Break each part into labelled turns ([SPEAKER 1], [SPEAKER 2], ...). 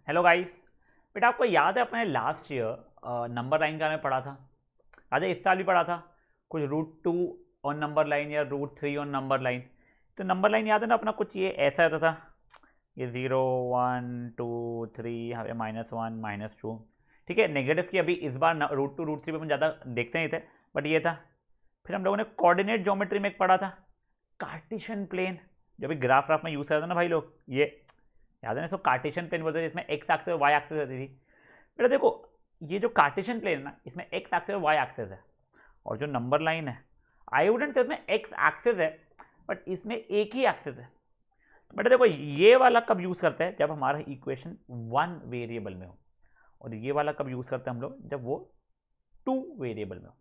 [SPEAKER 1] Hello guys. बेटा आपको याद है अपने लास्ट ईयर नंबर लाइन का हमें पढ़ा था। याद है इस साल भी पढ़ा था कुछ रूट 2 ऑन नंबर लाइन या रूट 3 ऑन नंबर लाइन। तो नंबर लाइन याद है ना अपना, कुछ ये ऐसा रहता था, ये 0 1 2 3, यहाँ पे -1 -2। ठीक है, नेगेटिव की अभी इस बार रूट 2 रूट 3 पे हम ज़्यादा देखते नहीं थे, बट ये था। फिर हम लोगों ने कोऑर्डिनेट ज्योमेट्री में एक पढ़ा था, कार्टेशियन प्लेन, जो भी ग्राफ राफ में यूज़ करते थे ना भाई लोग, ये याद है ना, इसको कार्टेशियन प्लेन बोलते थे, इसमें एक्स एक्सिस और वाई एक्सिस रहती थी। बेटा देखो, ये जो कार्टेशियन प्लेन है ना, इसमें एक्स एक्सिस और वाई एक्सिस है, और जो नंबर लाइन है आई वुडेंट से इसमें एक्स एक्सिस है, बट इसमें एक ही एक्सिस है। तो बेटा देखो, ये वाला कब यूज़ करते हैं, जब हमारा इक्वेशन 1 वेरिएबल में हो, और ये वाला कब यूज़ करते हैं हम लोग, जब वो 2 वेरिएबल में हो।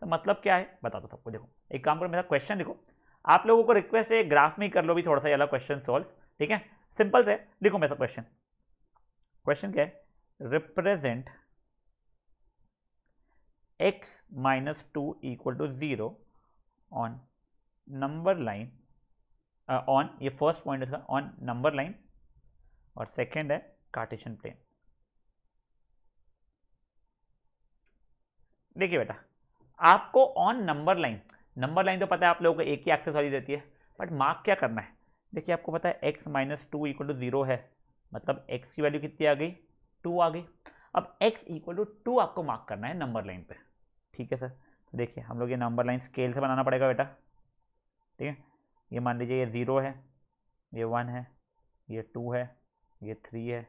[SPEAKER 1] तो मतलब क्या है बता दो सबको। देखो एक काम करो, मेरा क्वेश्चन देखो, आप लोगों को रिक्वेस्ट है ग्राफ में ही कर लो भी थोड़ा सा ये वाला क्वेश्चन सॉल्व। ठीक है, सिंपल से देखो मेरा क्वेश्चन। क्वेश्चन क्या है, represent x -2 = 0 on number line, on, ये फर्स्ट पॉइंट है ऑन नंबर लाइन, और सेकेंड है कार्टेशियन प्लेन। देखिए बेटा, आपको ऑन नंबर लाइन तो पता है आप लोगों को एक ही एक्सेस वाली रहती है, बट मार्क क्या करना है। देखिए आपको पता है x -2 = 0 है, मतलब x की वैल्यू कितनी आ गई, 2 आ गई। अब x = 2 आपको मार्क करना है नंबर लाइन पे। ठीक है सर, तो देखिए हम लोग ये नंबर लाइन स्केल से बनाना पड़ेगा बेटा। ठीक है, ये मान लीजिए ये 0 है, ये 1 है, ये 2 है, ये 3 है,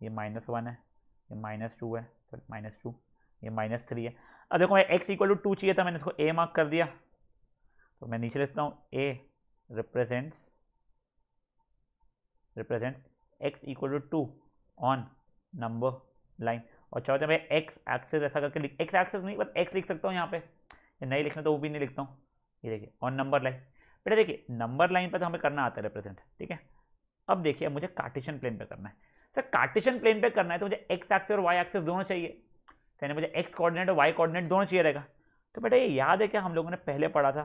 [SPEAKER 1] ये -1 है, ये -2 है, -2, ये -3 है। अब देखो मैं x = 2 चाहिए था, मैंने इसको a मार्क कर दिया, तो मैं नीचे लिखता हूँ a represents x = 2 on number line. और चाहो तो मैं x एक्सिस ऐसा करके x एक्सिस नहीं, बस x लिख सकता हूँ यहाँ पे, ये नहीं लिखना तो वो भी नहीं लिखता हूँ। ये देखिए ऑन नंबर लाइन। बेटा देखिए नंबर लाइन पर तो हमें करना आता है रिप्रेजेंट, ठीक है। अब देखिए मुझे कार्टेशियन प्लेन पे करना है। सर कार्टेशियन प्लेन पे करना है तो मुझे x एक्सिस और y एक्सिस दोनों चाहिए, यानी मुझे x कोऑर्डिनेट और y कोऑर्डिनेट दोनों चाहिए रहेगा। तो बेटा ये याद है क्या, हम लोगों ने पहले पढ़ा था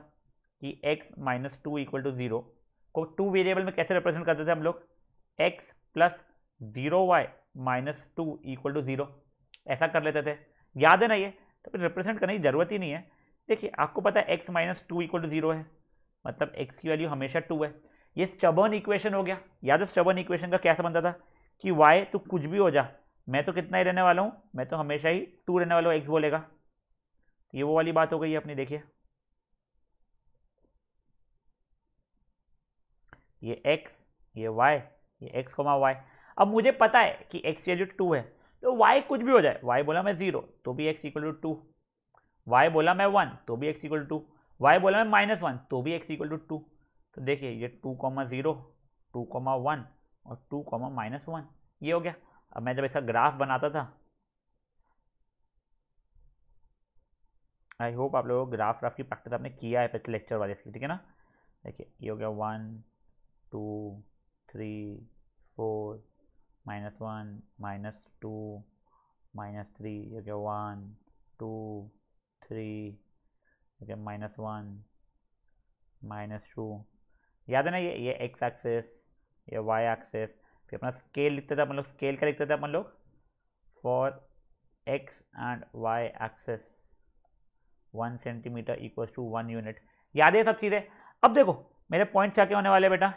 [SPEAKER 1] कि x -2 = 0 को 2 वेरिएबल में कैसे रिप्रेजेंट करते थे हम लोग, x + 0y -2 = 0, ऐसा कर लेते थे, याद है ना ये। तो फिर रिप्रेजेंट करने की जरूरत ही नहीं है। देखिए आपको पता है x -2 = 0 है, मतलब x की वैल्यू हमेशा 2 है। ये स्टबर्न इक्वेशन हो गया। याद है स्टबर्न इक्वेशन का कैसा बनता था कि y तो कुछ भी हो जा, मैं तो कितना ही रहने वाला हूँ, मैं तो हमेशा ही 2 रहने वाला हूँ, x बोलेगा। ये वो वाली बात हो गई है अपनी। देखिए ये x, ये y, ये x, y। अब मुझे पता है कि x की वैल्यू 2 है, तो y कुछ भी हो जाए, y बोला मैं 0 तो भी x = 2, y बोला मैं 1 तो भी x = 2, y बोला मैं -1 तो भी x = 2। तो देखिए ये 2, 0, 2, 1 और 2, -1, ये हो गया। अब मैं जब इसका ग्राफ बनाता था, आई होप आप लोगों को ग्राफ की प्रैक्टिस आपने किया है पिछले लेक्चर वाले इसकी, ठीक है ना। देखिए ये हो गया 1 2 3 4 -1 -2 -3, ये हो गया 1 2 3, हो गया -1 -2। याद है ना, ये एक्स एक्सेस, ये वाई एक्सेस। फिर अपना स्केल लिखते थे अपन लोग, स्केल का लिखते थे अपन लोग, for X and Y axis 1 centimetre = 1 unit. याद है सब चीज़ें। अब देखो मेरे पॉइंट क्या क्या होने वाले बेटा,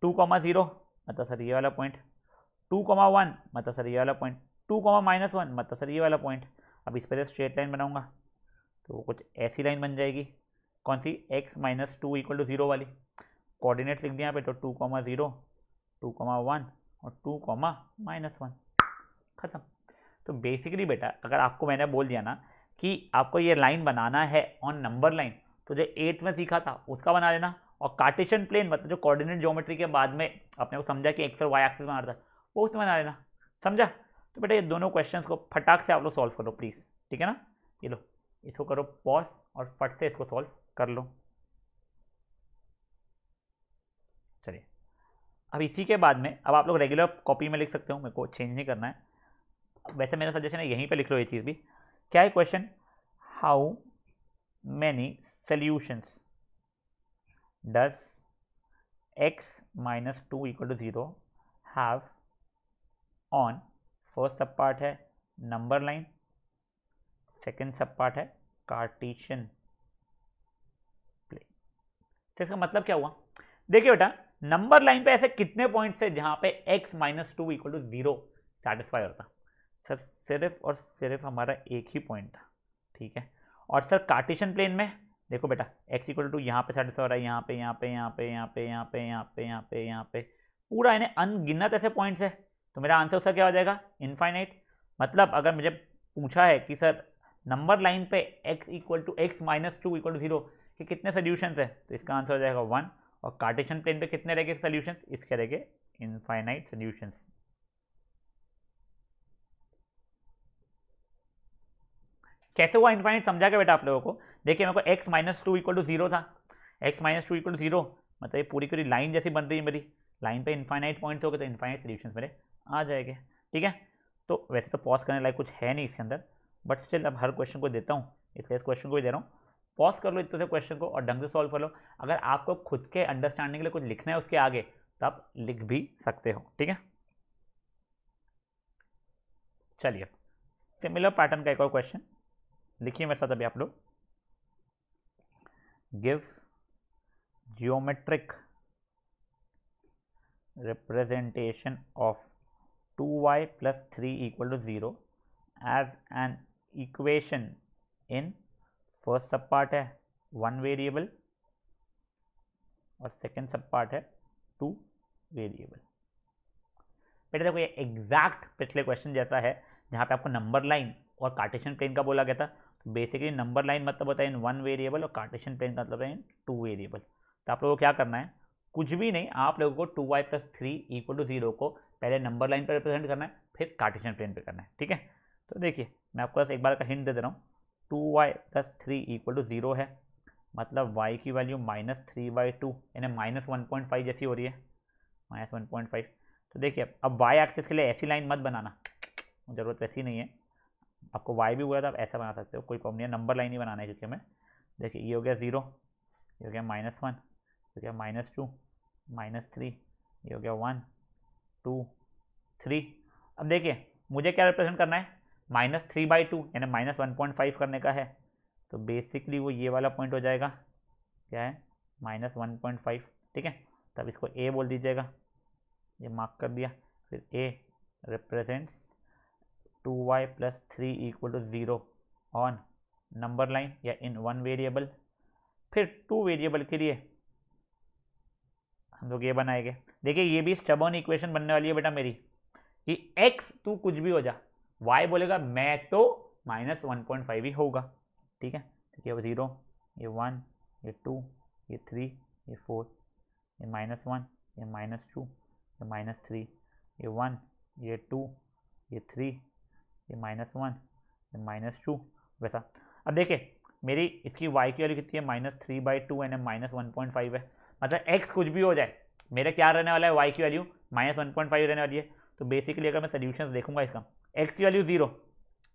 [SPEAKER 1] 2, 0 मतलब सर ये वाला पॉइंट, 2, 1 मतलब सर ये वाला पॉइंट, 2, -1 मतलब सर ये वाला पॉइंट। अब इस पर स्ट्रेट लाइन बनाऊंगा तो वो कुछ ऐसी लाइन बन जाएगी, कौन सी, x -2 = 0 वाली। कोऑर्डिनेट्स लिख दिया यहाँ पे, तो 2, 0, 2, 1 और 2, -1, खत्म। तो बेसिकली बेटा अगर आपको मैंने बोल दिया ना कि आपको ये लाइन बनाना है ऑन नंबर लाइन, तो जो 8th में सीखा था उसका बना लेना, और कार्टेशियन प्लेन मतलब जो कोऑर्डिनेट ज्योमेट्री के बाद में अपने को समझा कि एक्स और वाई एक्सिस बना था, वो उसमें बना लेना, समझा। तो बेटा ये दोनों क्वेश्चंस को फटाक से आप लोग सॉल्व करो प्लीज़, ठीक है ना। ये लो, इसको करो पॉज और फट से इसको सॉल्व कर लो। चलिए अब इसी के बाद में अब आप लोग रेगुलर कॉपी में लिख सकते हो, मेरे को चेंज नहीं करना है। वैसे मेरा सजेशन है यहीं पे लिख लो ये चीज़ भी। क्या है question, how many solutions does x -2 = 0 have on first सब पार्ट है नंबर लाइन, सेकेंड सब पार्ट है कार्टेशियन प्लेन। तो इसका मतलब क्या हुआ, देखिए बेटा नंबर लाइन पे ऐसे कितने पॉइंट्स है जहां पे x minus two equal to zero satisfy होता, सर सिर्फ और सिर्फ हमारा एक ही पॉइंट था, ठीक है। और सर कार्टेशियन प्लेन में देखो बेटा x इक्वल टू यहाँ पे सेटिस्फाई हो रहा है, यहाँ पे यहाँ पे यहाँ पे यहाँ पे यहाँ पे यहाँ पे यहाँ पे यहाँ पे पूरा इन्हें अनगिनत ऐसे पॉइंट्स है, तो मेरा आंसर उसका क्या हो जाएगा इनफाइनाइट। मतलब अगर मुझे पूछा है कि सर नंबर लाइन पे x equal to X minus two equal to zero के कितने सोल्यूशंस है, तो इसका आंसर हो जाएगा 1। और कार्टेशियन प्लेन पे कितने रहेंगे सोल्यूशंस, इसके रहेंगे इनफाइनाइट सोल्यूशंस। कैसे हुआ इनफाइनाइट समझा क्या बेटा आप लोगों को, देखिए मेरे को x minus two equal to zero था, x minus two equal to zero मतलब ये पूरी पूरी लाइन जैसी बन रही है मेरी, लाइन पे इनफाइनाइट पॉइंट्स हो गए तो इनफाइनाइट सोल्यूशंस मेरे आ जाएंगे, ठीक है। तो वैसे तो पॉज करने लायक कुछ है नहीं इसके अंदर, बट स्टिल अब हर क्वेश्चन को देता हूँ इसलिए इस क्वेश्चन को भी दे रहा हूँ। पॉज कर लो इतने से क्वेश्चन को और ढंग से सॉल्व कर लो। अगर आपको खुद के अंडरस्टैंडिंग के लिए कुछ लिखना है उसके आगे तो आप लिख भी सकते हो, ठीक है। चलिए सिमिलर पैटर्न का एक और क्वेश्चन लिखिए मेरे साथ अभी आप लोग। Give geometric representation of 2y plus 3 equal to 0 as an equation in first सब पार्ट है 1 वेरिएबल और सेकेंड सब पार्ट है 2 वेरिएबल। बेटा देखो ये एग्जैक्ट पिछले क्वेश्चन जैसा है जहाँ पे आपको नंबर लाइन और कार्टेशियन प्लेन का बोला गया था। तो बेसिकली नंबर लाइन मतलब होता है इन 1 वेरिएबल और कार्टेशियन प्लेन का मतलब है इन 2 वेरिएबल। तो आप लोगों को क्या करना है, कुछ भी नहीं, आप लोगों को 2y plus 3 इक्वल टू 0 को पहले नंबर लाइन पर रिप्रेजेंट करना है फिर कार्टेशियन प्लेन पे करना है, ठीक है। तो देखिए मैं आपको बस एक बार का हिंट दे रहा हूँ, 2y plus 3 इक्वल टू 0 है मतलब y की वैल्यू माइनस 3/2 यानी माइनस 1.5 जैसी हो रही है, माइनस 1.5। तो देखिए अब y एक्सिस के लिए ऐसी लाइन मत बनाना, ज़रूरत वैसी नहीं है, आपको y भी हुआ था आप ऐसा बना सकते हो, कोई प्रॉब्लम नहीं है, नंबर लाइन ही बनाना है क्योंकि हमें। देखिए ये हो गया 0, ये हो गया -1, ये हो गया -2, -3, ये हो गया 1 2 3। अब देखिए मुझे क्या रिप्रेजेंट करना है, -3/2 यानी -1.5 करने का है, तो बेसिकली वो ये वाला पॉइंट हो जाएगा, क्या है -1.5, ठीक है। तब इसको a बोल दीजिएगा, ये मार्क कर दिया। फिर a represents 2y plus 3 equal to 0 on number line या इन 1 वेरिएबल। फिर 2 वेरिएबल के लिए हम लोग ये बनाएंगे। देखिए ये भी स्टबर्न इक्वेशन बनने वाली है बेटा मेरी कि x तू कुछ भी हो जा, y बोलेगा मैं तो -1.5 ही होगा, ठीक है। देखिए वो 0, ये 1, ये 2, ये 3, ये 4, ये -1, ये -2, ये -3, ये 1, ये 2, ये 3, ये -1, ये -2 वैसा। अब देखिए मेरी इसकी y की वैल्यू कितनी है -3/2 यानी -1.5 है, मतलब x कुछ भी हो जाए मेरा क्या रहने वाला है, y की वैल्यू -1.5 रहने वाली है। तो बेसिकली अगर मैं सोल्यूशन देखूंगा इसका, x की वैल्यू 0,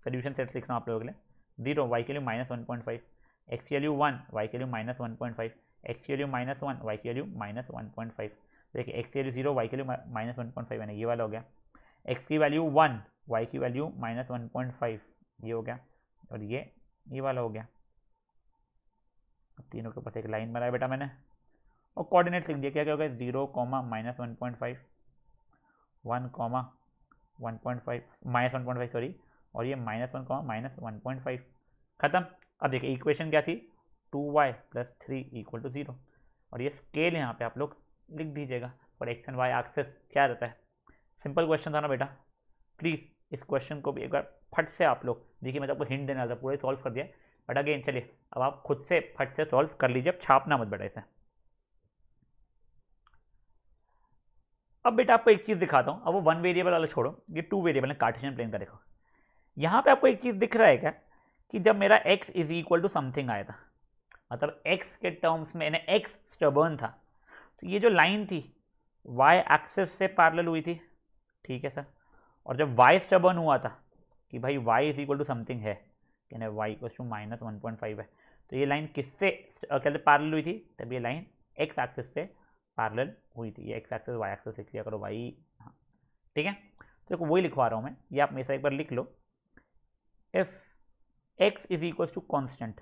[SPEAKER 1] सोल्यूशन सेट लिख रहा हूँ आप लोगों के लिए, 0 y की वैल्यू -1.5, x की वैल्यू 1 y की वैल्यू -1.5, x की वैल्यू -1 y की वैल्यू -1.5। देखिए x की वैल्यू 0 y की वैल्यू -1.5 यानी ये वाला हो गया, x की वैल्यू 1 y की वैल्यू -1.5 ये हो गया, और ये वाला हो गया। तीनों के ऊपर एक लाइन बनाया बेटा मैंने और कोऑर्डिनेट लिख दिया, क्या क्या हो गया 0, -1.5, 1, -1.5 सॉरी, और ये -1, -1.5 खत्म। अब देखिए इक्वेशन क्या थी, 2y plus 3 इक्वल टू 0, और ये स्केल यहाँ पे आप लोग लिख दीजिएगा और x एंड y एक्सेस क्या रहता है। सिंपल क्वेश्चन था ना बेटा, प्लीज़ इस क्वेश्चन को भी एक बार फट से आप लोग देखिए, मैं तो आपको हिंट देने वाला था, पूरा सॉल्व कर दिया, बट अगेन चलिए अब आप खुद से फट से सॉल्व कर लीजिए, अब छापना मत बेटा इसे। अब बेटा आपको एक चीज़ दिखाता हूँ, अब वो 1 वेरिएबल वाला छोड़ो, ये 2 वेरिएबल है कार्टेशियन प्लेन का। देखो यहाँ पे आपको एक चीज़ दिख रहा है क्या कि जब मेरा x is equal to something आया था, मतलब x के टर्म्स में x स्टबर्न था, तो ये जो लाइन थी y एक्सिस से पैरेलल हुई थी, ठीक है सर। और जब y स्टबर्न हुआ था कि भाई y is equal to something है, यानी y इक्वल टू -1.5 है, तो ये लाइन किससे कहते पैरेलल हुई थी, तब ये लाइन x एक्सिस से पैरेलल हुई थी, ये x एक्सिस y एक्सिस लिख लिया करो भाई, हाँ ठीक है। तो देखो वही लिखवा रहा हूँ मैं, ये आप मेरे से एक बार लिख लो। If x is equal to constant,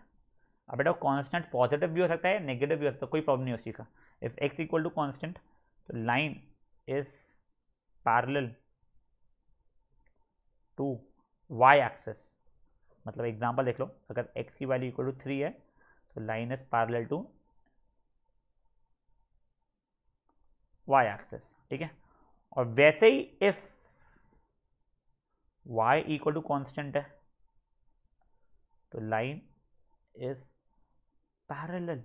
[SPEAKER 1] अब बेटा कॉन्स्टेंट पॉजिटिव भी हो सकता है नेगेटिव भी हो सकता है, कोई प्रॉब्लम नहीं उस चीज़ का। If x equal to constant तो line is parallel to y axis, मतलब एग्जांपल देख लो, अगर x की वैल्यू इक्वल टू 3 है तो line is parallel to y axis, ठीक है। और वैसे ही if y equal to constant है तो line is parallel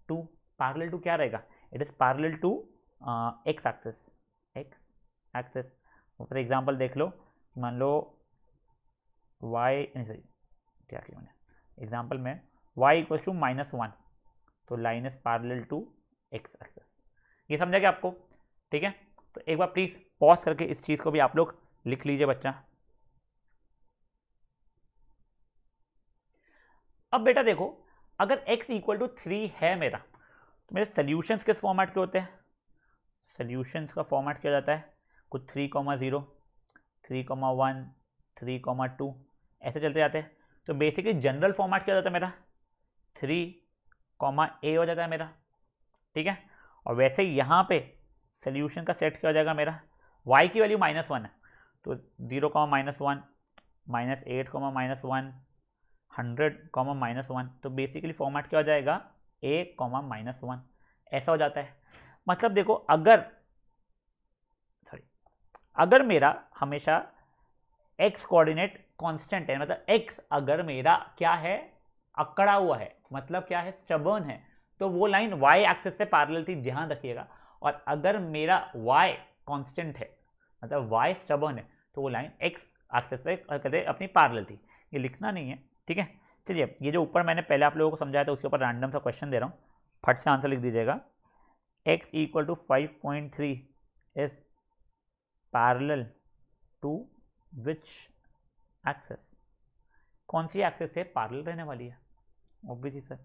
[SPEAKER 1] to, parallel to क्या रहेगा, it is parallel to x axis, x axis. For example देख लो, मान लो y, सॉरी क्या किया मैंने एग्जांपल में, y इक्वल टू -1 तो line is parallel to x axis. ये समझा क्या आपको, ठीक है। तो एक बार प्लीज पॉज करके इस चीज को भी आप लोग लिख लीजिए बच्चा। अब बेटा देखो, अगर x इक्वल टू 3 है मेरा, तो मेरे सोल्यूशंस किस फॉर्मेट के होते हैं, सोल्यूशंस का फॉर्मेट क्या जाता है, कुछ 3,0 3,1 3,2 ऐसे चलते जाते हैं। तो बेसिकली जनरल फॉर्मेट क्या जाता है मेरा, 3, A हो जाता है मेरा, ठीक है। और वैसे ही यहाँ पे सोल्यूशन का सेट क्या हो जाएगा मेरा, y की वैल्यू -1 है तो 0, -1 -8, -1 100, -1, तो बेसिकली फॉर्मेट क्या हो जाएगा, a, -1 ऐसा हो जाता है। मतलब देखो अगर मेरा हमेशा x कोऑर्डिनेट कांस्टेंट है, मतलब x अगर मेरा क्या है, अकड़ा हुआ है, मतलब क्या है, स्टबर्न है, तो वो लाइन y एक्सिस से पैरेलल थी, ध्यान रखिएगा। और अगर मेरा y कांस्टेंट है, मतलब y स्टबर्न है, तो वो लाइन x एक्सिस से कहते अपनी पैरेलल थी। ये लिखना नहीं है, ठीक है। चलिए ये जो ऊपर मैंने पहले आप लोगों को समझाया था उसके ऊपर रैंडम सा क्वेश्चन दे रहा हूँ, फट से आंसर लिख दीजिएगा। x equal to 5.3 is parallel to which axis, कौन सी एक्सेस से पैरेलल रहने वाली है, ऑब्वियसली सर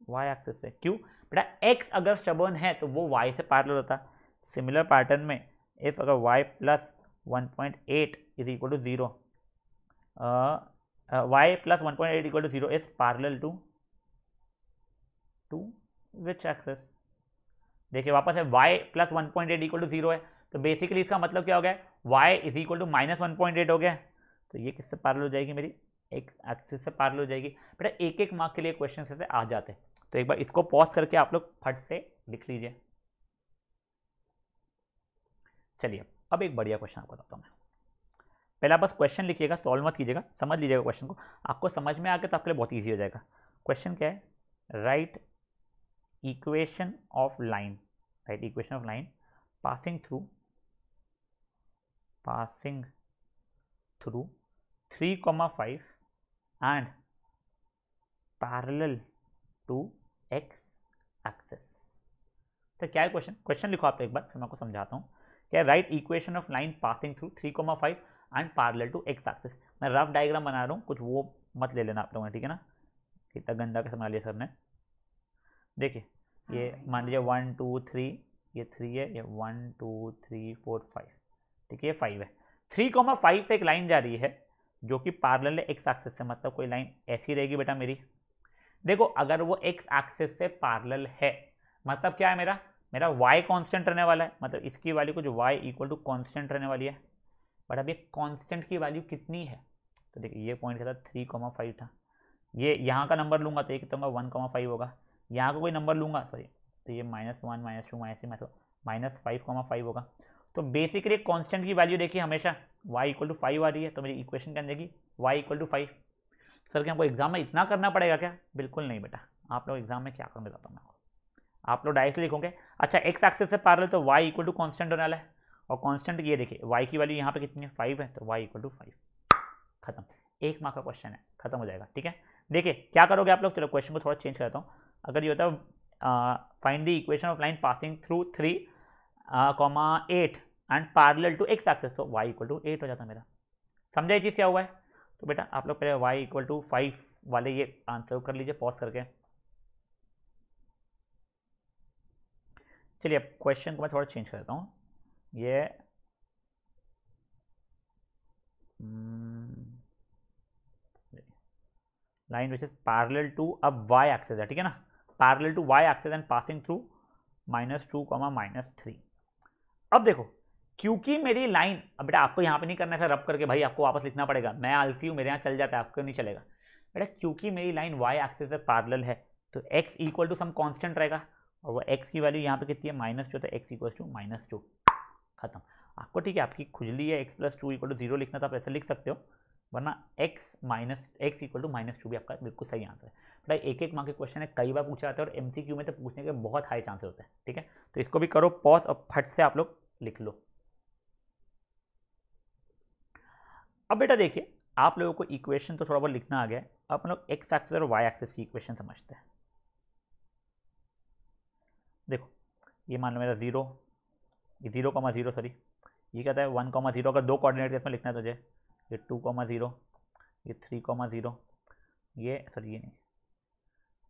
[SPEAKER 1] y एक्सेस से। क्यों बेटा, x अगर स्टबर्न है तो वो y से पैरेलल होता है। सिमिलर पैटर्न में इफ अगर y plus 1.8 is equal to 0, y plus 1.8 equal to 0 is parallel to which axis. देखिए वापस है, y प्लस 1.8 इक्वल टू 0 है, तो बेसिकली इसका मतलब क्या हो गया, y इज इक्वल टू -1.8 हो गया, तो ये किससे पैरेलल हो जाएगी, मेरी x एक्सिस से पैरेलल हो जाएगी। बेटा एक एक मार्क के लिए क्वेश्चन से आ जाते हैं, तो एक बार इसको पॉज करके आप लोग फट से लिख लीजिए। चलिए अब एक बढ़िया क्वेश्चन आपको बताता हूँ मैं, पहले आप बस क्वेश्चन लिखिएगा, सॉल्व मत कीजिएगा, समझ लीजिएगा क्वेश्चन को, आपको समझ में आ गया तो आपके लिए बहुत ईजी हो जाएगा। क्वेश्चन क्या है, right equation of line, right equation of line passing through 3,5 and parallel to x axis। तो क्या है क्वेश्चन, क्वेश्चन लिखो आप एक बार, फिर मैं आपको समझाता हूँ। क्या write equation of line passing through 3,5 and parallel to x axis. मैं रफ डायग्राम बना रहा हूँ, कुछ वो मत ले लेना आप लोगों ने, ठीक है ना, कितना गंदा कैसे बना लिया सर ने। देखिए ये मान लीजिए 1 2 3, ये 3 है, ये 1 2 3 4 5, ठीक है, ये 5 है। 3,5 से एक लाइन जा रही है जो कि पैरेलल है x एक्सिस से, मतलब कोई लाइन ऐसी रहेगी बेटा मेरी। देखो अगर वो x एक्सिस से पैरेलल है मतलब क्या है, मेरा y कांस्टेंट रहने वाला है, मतलब इसकी वैल्यू कुछ y इक्वल टू कांस्टेंट रहने वाली है। बट अब ये कांस्टेंट की वैल्यू कितनी है, तो देखिए ये पॉइंट क्या था, 3,5 था, ये यहाँ का नंबर लूंगा तो ये कितना होगा, 1,5 होगा, यहाँ का कोई नंबर लूंगा सॉरी तो ये -1 -2 -3 -5,5 होगा। तो बेसिकली कांस्टेंट की वैल्यू देखिए हमेशा y इक्वल टू 5 आ रही है, तो मेरी इक्वेशन क्या जाएगी, y इक्वल टू 5। सर क्या हमको एग्जाम में इतना करना पड़ेगा क्या, बिल्कुल नहीं बेटा, आप लोग एग्जाम में क्या करना बताता हूँ मैं आपको, आप लोग डायरेक्टली लिखोगे, अच्छा x एक्सिस से पैरेलल तो y इक्वल टू कॉन्स्टेंट होने वाला है, और कॉन्स्टेंट ये देखिए y की वैल्यू यहाँ पे कितनी है, 5 है, तो y इक्वल टू 5, खत्म, 1 मार्क का क्वेश्चन है, खत्म हो जाएगा, ठीक है। देखिए क्या करोगे आप लोग, चलो क्वेश्चन को थोड़ा चेंज करता हूँ। अगर ये होता है find the equation of line passing through 3,8 and parallel to x axis, तो y इक्वल टू 8 हो जाता मेरा। समझा ये चीज़ क्या हुआ है, तो बेटा आप लोग पहले y इक्वल टू 5 वाले ये आंसर कर लीजिए पॉज करके। चलिए अब क्वेश्चन को मैं थोड़ा चेंज करता हूँ, ये line which is parallel to अब वाई एक्सिस है, ठीक है ना, parallel to Y axis and passing through -2, -3। अब देखो क्योंकि मेरी लाइन, अब बेटा आपको यहाँ पे नहीं करना है रब करके भाई, आपको वापस लिखना पड़ेगा, मैं आलसी हूँ, मेरे यहाँ चल जाता है, आपको नहीं चलेगा बेटा। क्योंकि मेरी लाइन वाई एक्सिस से पैरेलल है तो x equal to some constant रहेगा, और वो x की वैल्यू यहाँ पे कितनी है -2, तो x इक्वल टू -2, खत्म। आपको ठीक है, आपकी खुजली है x + 2 = 0 लिखना, तो आप ऐसे लिख सकते हो, वरना x इक्वल टू -2 भी आपका बिल्कुल सही आंसर है। भाई एक एक मार्क के क्वेश्चन है, कई बार पूछा जाता है, और एमसीक्यू में तो पूछने के बहुत हाई चांसेस होते हैं, ठीक है। तो इसको भी करो पॉज और फट से आप लोग लिख लो। अब बेटा देखिए, आप लोगों को इक्वेशन तो थोड़ा बहुत लिखना आ गया है, अब हम लोग एक्स एक्सिस और वाई एक्सिस की इक्वेशन समझते हैं। देखो ये मान लो मेरा 0, ये 0,0 सॉरी, ये कहता है 1,0, अगर 2 कोऑर्डिनेट केस में लिखना है तुझे, ये 2,0, ये 3,0, ये सॉरी ये नहीं,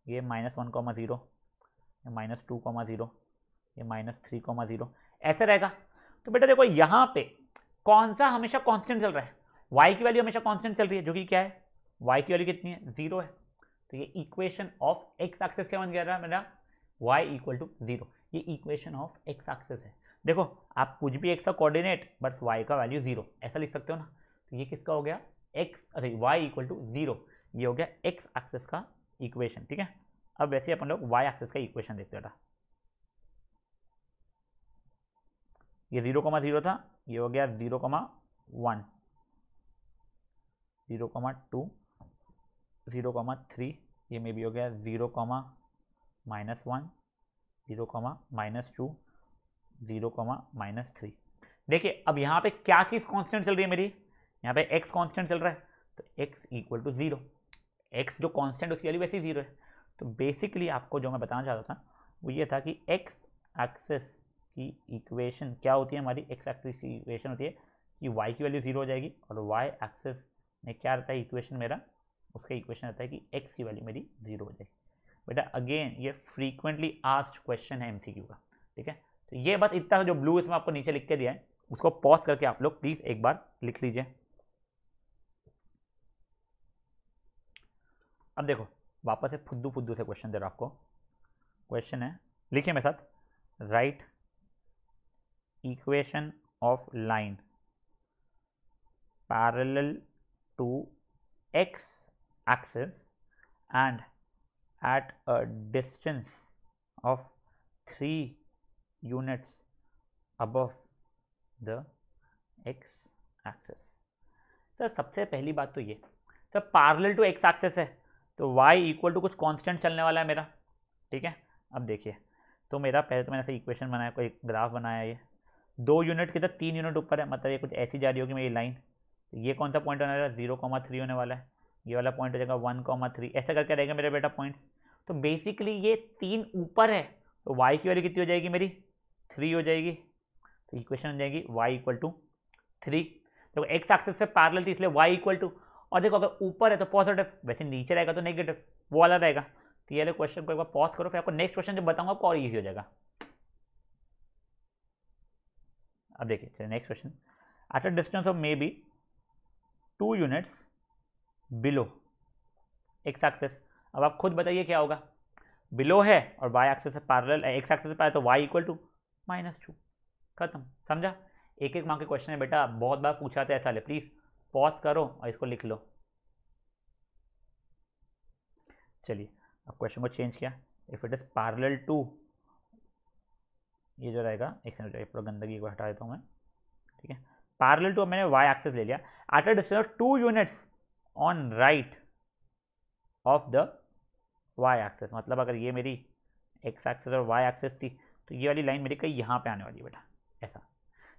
[SPEAKER 1] ये -1,0, ये -2,0, ये -3,0, ऐसे रहेगा। तो बेटा देखो यहाँ पे कौन सा हमेशा कांस्टेंट चल रहा है, y की वैल्यू हमेशा कांस्टेंट चल रही है, जो कि क्या है, y की वैल्यू कितनी है, 0 है। तो ये इक्वेशन ऑफ x एक्सिस क्या बन गया मेरा, y इक्वल टू 0, ये इक्वेशन ऑफ x एक्सिस है। देखो आप कुछ भी x का कोऑर्डिनेट बस y का वैल्यू 0 ऐसा लिख सकते हो ना, तो ये किसका हो गया, y इक्वल टू 0, ये हो गया x एक्सिस का इक्वेशन, ठीक है। अब वैसे अपन लोग y एक्सिस का इक्वेशन देखते हैं, ये 0,0 था, ये हो गया 0,1, 0,2, 0,3, ये में भी हो गया 0,-1, 0,-2, 0,-3। देखिए अब यहाँ पे क्या चीज़ कांस्टेंट चल रही है मेरी, यहाँ पे x कांस्टेंट चल रहा है, तो x इक्वल टू 0, x जो कांस्टेंट उसकी वैल्यू वैसे ही 0 है। तो बेसिकली आपको जो मैं बताना चाहता था वो ये था कि x एक्सिस की इक्वेशन क्या होती है, हमारी x एक्सिस की इक्वेशन होती है कि y की वैल्यू 0 हो जाएगी, और y एक्सिस में क्या रहता है इक्वेशन मेरा, उसका इक्वेशन रहता है कि x की वैल्यू मेरी 0 हो जाएगी। बेटा अगेन ये फ्रीक्वेंटली आस्क्ड क्वेश्चन है एमसीक्यू का, ठीक है। तो ये बस इतना जो ब्लू इसमें आपको नीचे लिख के दिया है उसको पॉज करके आप लोग प्लीज एक बार लिख लीजिए। अब देखो वापस से फुद्दू फुद्दू से क्वेश्चन दे रहा आपको, क्वेश्चन है, लिखिए मेरे साथ, write equation of line parallel to x axis and at a distance of 3 units above the x axis। Sir सबसे पहली बात तो ये, sir parallel to x axis है तो y इक्वल टू कुछ कांस्टेंट चलने वाला है मेरा, ठीक है। अब देखिए तो मेरा पहले तो मैंने ऐसे इक्वेशन बनाया, कोई ग्राफ बनाया, ये 2 यूनिट की, तो 3 यूनिट ऊपर है, मतलब ये कुछ ऐसी जा रही होगी मेरी लाइन, ये कौन सा पॉइंट होने वाला है, 0,3 होने वाला है, ये वाला पॉइंट हो जाएगा 1,3, ऐसा करके रहेगा मेरे बेटा पॉइंट्स। तो बेसिकली ये 3 ऊपर है, तो y की वैल्यू कितनी हो जाएगी मेरी, 3 हो जाएगी। तो इक्वेशन हो जाएगी y इक्वल टू 3। देखो x एक्सिस से पैरेलल थी इसलिए y इक्वल टू, और देखो अगर ऊपर है तो पॉजिटिव, वैसे नीचे रहेगा तो नेगेटिव, वो वाला रहेगा। तो ये वाले क्वेश्चन को एक बार पॉज करो, फिर आपको नेक्स्ट क्वेश्चन जब बताऊंगा आपको और ईजी हो जाएगा। अब देखिए next question, eight a distance of may be 2 units below x axis. अब आप खुद बताइए क्या होगा, बिलो है और वाई एक्सिस से पैरेलल, एक्स एक्सिस से पैरेलल, तो वाई इक्वल टू -2, खत्म, समझा। एक एक मार्क के क्वेश्चन है बेटा, बहुत बार पूछा था ऐसा, ले प्लीज पॉज करो और इसको लिख लो। चलिए अब क्वेश्चन को चेंज किया, if it is parallel to, ये जो रहेगा एक सेकंड, पूरा गंदगी को हटा देता हूँ मैं, ठीक है। पैरेलल टू मैंने वाई एक्सिस ले लिया, at a distance of 2 units on right of the Y axis, मतलब अगर ये मेरी एक्स एक्सिस और वाई एक्सिस थी तो ये वाली लाइन मेरी कहीं यहाँ पे आने वाली है बेटा, ऐसा।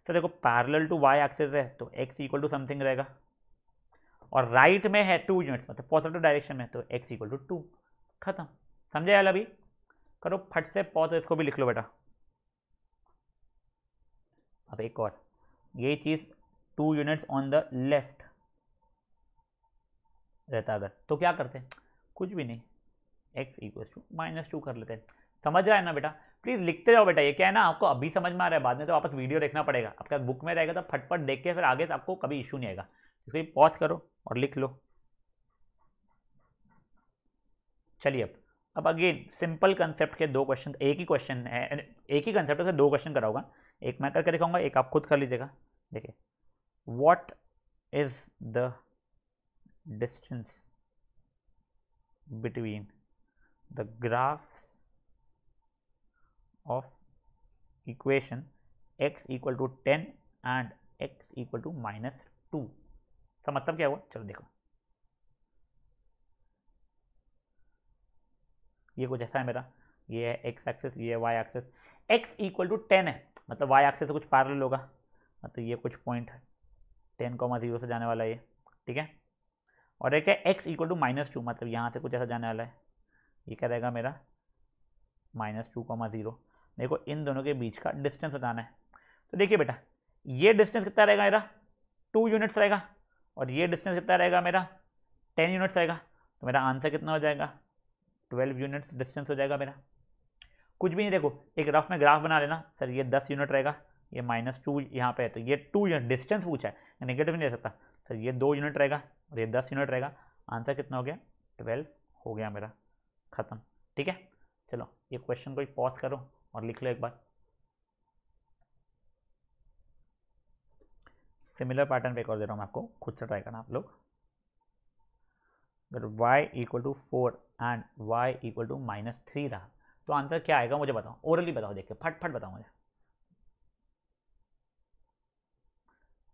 [SPEAKER 1] तो देखो पैरेलल टू वाई एक्सिस है तो x इक्वल टू समथिंग रहेगा, और राइट में है 2 यूनिट्स, मतलब पॉजिटिव डायरेक्शन में, तो x इक्वल टू 2, खत्म, समझे यार। अभी करो फट से पॉज, इसको भी लिख लो बेटा। अब एक और, ये चीज़ 2 यूनिट्स ऑन द लेफ्ट रहता अगर, तो क्या करते हैं, कुछ भी नहीं, x इक्वल टू -2 कर लेते हैं। समझ रहा है ना बेटा, प्लीज़ लिखते जाओ बेटा। ये क्या है ना, आपको अभी समझ में आ रहा है, बाद में तो वापस वीडियो देखना पड़ेगा, आपके पास बुक में रहेगा तो फटफट देख के फिर आगे से आपको कभी इशू नहीं आएगा। इसको पॉज करो और लिख लो। चलिए अब अगेन सिंपल कंसेप्ट के दो क्वेश्चन, एक ही क्वेश्चन है, एक ही कंसेप्ट से दो क्वेश्चन कराऊंगा, एक मैं करके दिखाऊंगा, एक आप खुद कर लीजिएगा। देखिए, what is the distance between the graph of equation x equal to 10 and x equal to -2। तो मतलब क्या हुआ, चलो देखो, ये कुछ ऐसा है मेरा, ये है एक्स एक्सिस, ये है Y axis, x equal to 10 है, मतलब वाई एक्सिस से कुछ पैरेलल होगा, मतलब ये कुछ पॉइंट है 10,0 से जाने वाला है ये, ठीक है। और एक है x इक्वल टू -2, मतलब यहाँ से कुछ ऐसा जाने वाला है, ये क्या रहेगा मेरा -2,0। मेरे को इन दोनों के बीच का डिस्टेंस बताना है। तो देखिए बेटा, ये डिस्टेंस कितना रहेगा मेरा 2 यूनिट्स रहेगा, और ये डिस्टेंस कितना रहेगा मेरा 10 यूनिट्स रहेगा। तो मेरा आंसर कितना हो जाएगा 12 यूनिट्स डिस्टेंस हो जाएगा मेरा। कुछ भी नहीं, देखो एक रफ में ग्राफ बना लेना, सर ये 10 यूनिट रहेगा, ये -2 यहाँ पे है, तो ये 2 यूनिट डिस्टेंस पूछा है, नेगेटिव नहीं दे सकता, सर ये 2 यूनिट रहेगा और ये 10 यूनिट रहेगा। आंसर कितना हो गया 12 हो गया मेरा, खत्म, ठीक है। चलो ये क्वेश्चन को पॉज करो और लिख लो एक बार। सिमिलर पैटर्न पे एक और दे रहा हूँ मैं आपको, खुद से ट्राई करना आप लोग। अगर y equal to 4 and y equal to -3 रहा, तो आंसर क्या आएगा मुझे बताओ, ओरली बताओ, देख के फट फट बताओ मुझे।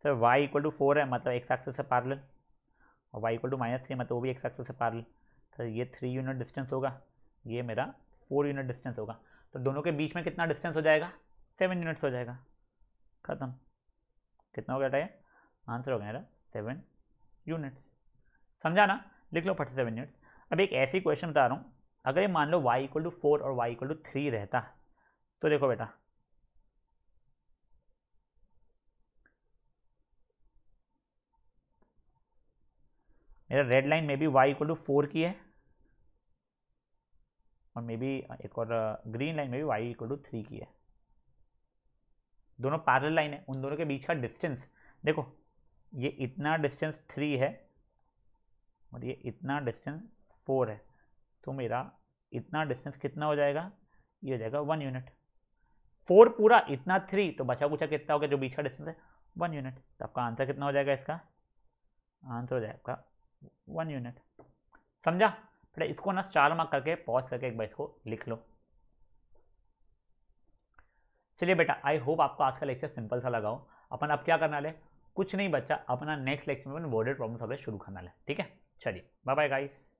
[SPEAKER 1] सर y इक्वल टू 4 है, मतलब एक्स एक्सिस से पैरेलल, और y इक्वल टू -3 मतलब वो भी एक्स एक्सिस से पैरेलल। सर ये 3 यूनिट डिस्टेंस होगा, ये मेरा 4 यूनिट डिस्टेंस होगा, तो दोनों के बीच में कितना डिस्टेंस हो जाएगा 7 यूनिट्स हो जाएगा, खत्म। कितना हो गया, आंसर हो गया मेरा 7 यूनिट्स। समझा ना, लिख लो फट से 7 यूनिट्स। अब एक ऐसी क्वेश्चन बता रहा हूँ, अगर ये मान लो y इक्वल टू 4 और y इक्वल टू 3 रहता, तो देखो बेटा, मेरा रेड लाइन में भी y इक्वल टू 4 की है, और मे बी एक और ग्रीन लाइन में भी y इक्वल टू 3 की है, दोनों पैरेलल लाइन है, उन दोनों के बीच का डिस्टेंस देखो, ये इतना डिस्टेंस 3 है और ये इतना डिस्टेंस 4 है, तो मेरा इतना डिस्टेंस कितना हो जाएगा, ये हो जाएगा 1 यूनिट। 4 पूरा, इतना 3, तो बचा कुचा कितना हो गया जो बीच का डिस्टेंस है 1 यूनिट। तो आपका आंसर कितना हो जाएगा, इसका आंसर हो जाएगा 1 यूनिट। समझा, फिर इसको ना 4 मार्क करके पॉज करके एक बार इसको लिख लो। चलिए बेटा, आई होप आपको आज का लेक्चर सिंपल सा लगा हो। अपन अब क्या करना है, कुछ नहीं बच्चा, अपना नेक्स्ट लेक्चर में वर्डेड प्रॉब्लम सॉल्व शुरू करना है, ठीक है। चलिए बाय बाय गाइस।